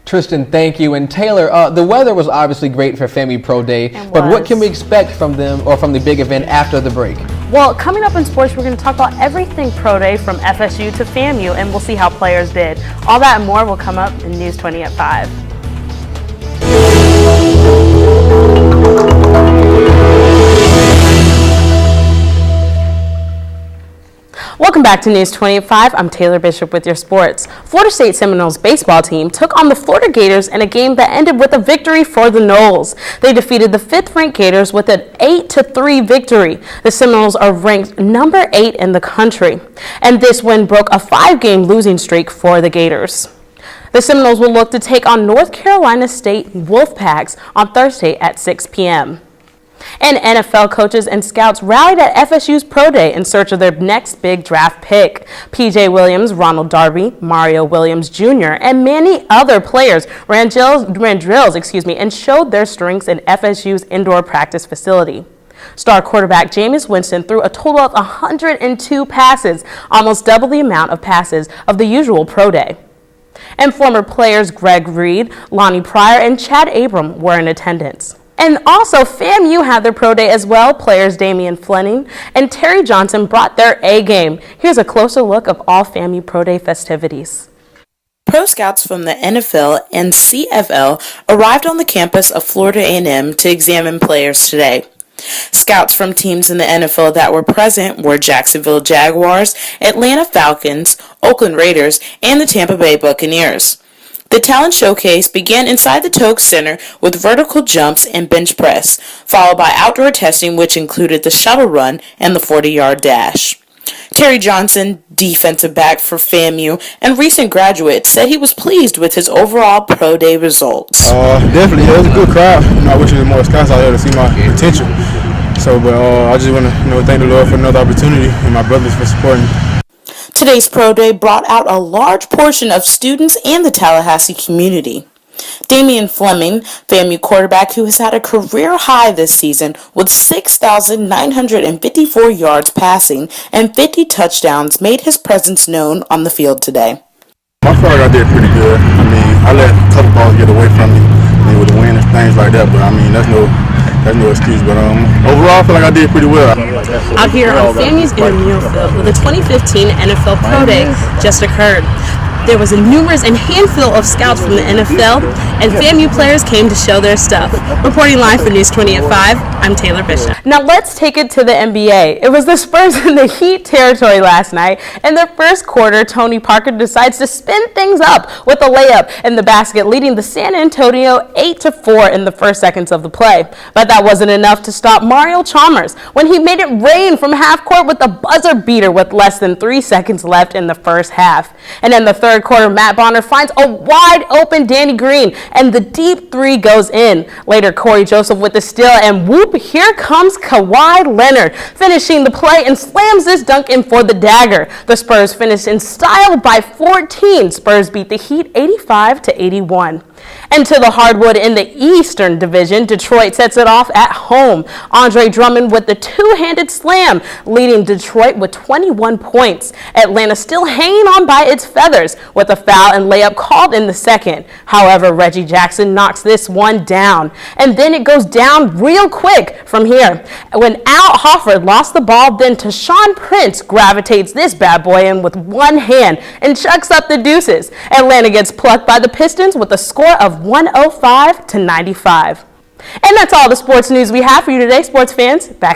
Tristan, thank you. And Taylor, the weather was obviously great for FAMU Pro Day, but what can we expect from them or from the big event after the break? Well, coming up in sports, we're going to talk about everything Pro Day from FSU to FAMU, and we'll see how players did. All that and more will come up in News 20 at 5. Welcome back to News 20 at 5. I'm Taylor Bishop with your sports. Florida State Seminoles baseball team took on the Florida Gators in a game that ended with a victory for the Noles. They defeated the 5th-ranked Gators with an 8-3 victory. The Seminoles are ranked number 8 in the country, and this win broke a 5-game losing streak for the Gators. The Seminoles will look to take on North Carolina State Wolfpacks on Thursday at 6 p.m. And NFL coaches and scouts rallied at FSU's Pro Day in search of their next big draft pick. P.J. Williams, Ronald Darby, Mario Williams Jr., and many other players ran drills, and showed their strengths in FSU's indoor practice facility. Star quarterback Jameis Winston threw a total of 102 passes, almost double the amount of passes of the usual Pro Day. And former players Greg Reed, Lonnie Pryor, and Chad Abram were in attendance. And also, FAMU had their Pro Day as well. Players Damian Fleming and Terry Johnson brought their A game. Here's a closer look of all FAMU Pro Day festivities. Pro scouts from the NFL and CFL arrived on the campus of Florida A&M to examine players today. Scouts from teams in the NFL that were present were Jacksonville Jaguars, Atlanta Falcons, Oakland Raiders, and the Tampa Bay Buccaneers. The talent showcase began inside the Toke Center with vertical jumps and bench press, followed by outdoor testing which included the shuttle run and the 40-yard dash. Terry Johnson, defensive back for FAMU and recent graduate, said he was pleased with his overall Pro Day results. Definitely, it was a good crowd. I wish there was more scouts out there to see my potential. But I just want to thank the Lord for another opportunity and my brothers for supporting me. Today's Pro Day brought out a large portion of students and the Tallahassee community. Damian Fleming, FAMU quarterback who has had a career high this season with 6,954 yards passing and 50 touchdowns, made his presence known on the field today. I feel like I did pretty good. I let a couple balls get away from me with the wind and things like that, but that's no excuse. But overall, I feel like I did pretty well. Out here on FAMU's intramural field, where the 2015 NFL Pro Day just occurred. There was a numerous and handful of scouts from the NFL, and FAMU players came to show their stuff. Reporting live for News 20 at 5, I'm Taylor Bishop. Now let's take it to the NBA. It was the Spurs in the Heat territory last night. In the first quarter, Tony Parker decides to spin things up with a layup in the basket, leading the San Antonio 8-4 in the first seconds of the play. But that wasn't enough to stop Mario Chalmers when he made it rain from half court with a buzzer beater with less than 3 seconds left in the first half. And in the third quarter, Matt Bonner finds a wide open Danny Green, and the deep three goes in. Later, Corey Joseph with the steal, and whoop, here comes Kawhi Leonard, finishing the play and slams this dunk in for the dagger. The Spurs finished in style by 14. Spurs beat the Heat 85-81. And to the hardwood in the Eastern Division, Detroit sets it off at home. Andre Drummond with the two-handed slam, leading Detroit with 21 points. Atlanta still hanging on by its feathers with a foul and layup called in the second. However, Reggie Jackson knocks this one down. And then it goes down real quick from here. When Al Horford lost the ball, then Tashawn Prince gravitates this bad boy in with one hand and chucks up the deuces. Atlanta gets plucked by the Pistons with a score of 105-95. And that's all the sports news we have for you today, sports fans. Back